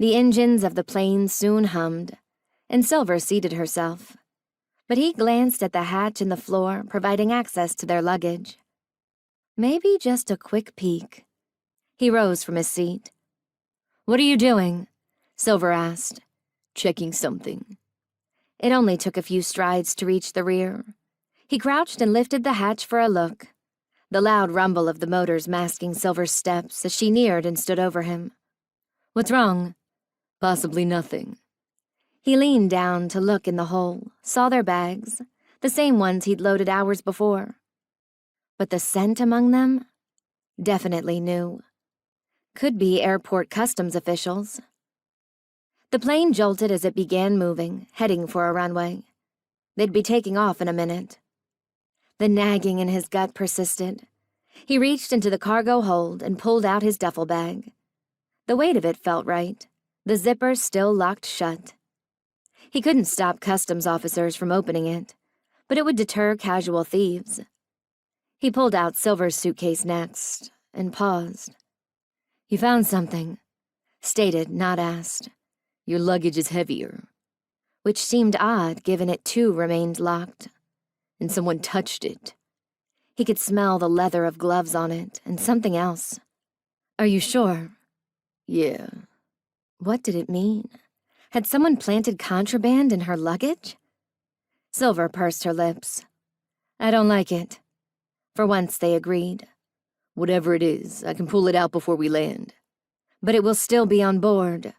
The engines of the plane soon hummed, and Silver seated herself. But he glanced at the hatch in the floor, providing access to their luggage. Maybe just a quick peek. He rose from his seat. "What are you doing?" Silver asked. "Checking something." It only took a few strides to reach the rear. He crouched and lifted the hatch for a look, the loud rumble of the motors masking Silver's steps as she neared and stood over him. "What's wrong?" "Possibly nothing." He leaned down to look in the hole, saw their bags, the same ones he'd loaded hours before. But the scent among them? Definitely new. Could be airport customs officials. The plane jolted as it began moving, heading for a runway. They'd be taking off in a minute. The nagging in his gut persisted. He reached into the cargo hold and pulled out his duffel bag. The weight of it felt right, the zipper still locked shut. He couldn't stop customs officers from opening it, but it would deter casual thieves. He pulled out Silver's suitcase next, and paused. "You found something," stated, not asked. "Your luggage is heavier," which seemed odd given it too remained locked. "And someone touched it." He could smell the leather of gloves on it, and something else. "Are you sure?" "Yeah." What did it mean? Had someone planted contraband in her luggage? Silver pursed her lips. "I don't like it." For once they agreed. "Whatever it is, I can pull it out before we land." "But it will still be on board."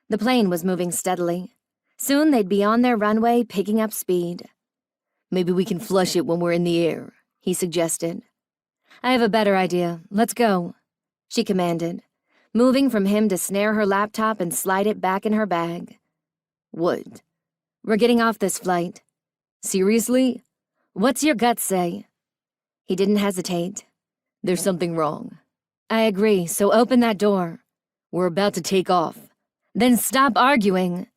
The plane was moving steadily. Soon they'd be on their runway, picking up speed. "Maybe we can flush it when we're in the air," he suggested. "I have a better idea. Let's go," she commanded, moving from him to snare her laptop and slide it back in her bag. "What?" "We're getting off this flight." "Seriously?" "What's your gut say?" He didn't hesitate. "There's something wrong." "I agree, so open that door." "We're about to take off." "Then stop arguing."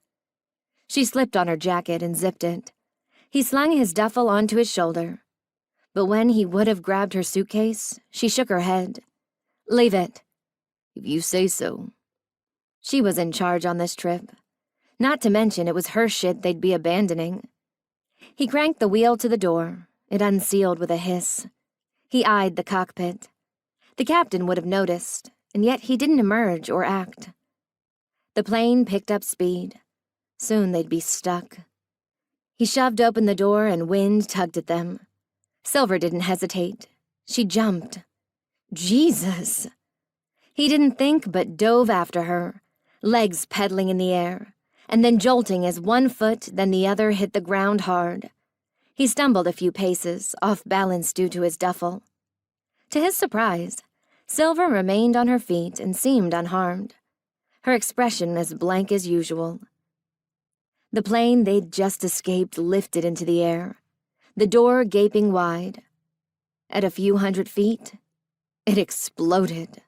She slipped on her jacket and zipped it. He slung his duffel onto his shoulder. But when he would have grabbed her suitcase, she shook her head. "Leave it." "If you say so." She was in charge on this trip. Not to mention it was her shit they'd be abandoning. He cranked the wheel to the door. It unsealed with a hiss. He eyed the cockpit. The captain would have noticed, and yet he didn't emerge or act. The plane picked up speed. Soon they'd be stuck. He shoved open the door and wind tugged at them. Silver didn't hesitate. She jumped. Jesus! He didn't think but dove after her, legs pedaling in the air, and then jolting as one foot then the other hit the ground hard. He stumbled a few paces, off balance due to his duffel. To his surprise, Silver remained on her feet and seemed unharmed, her expression as blank as usual. The plane they'd just escaped lifted into the air, the door gaping wide. At a few hundred feet, it exploded.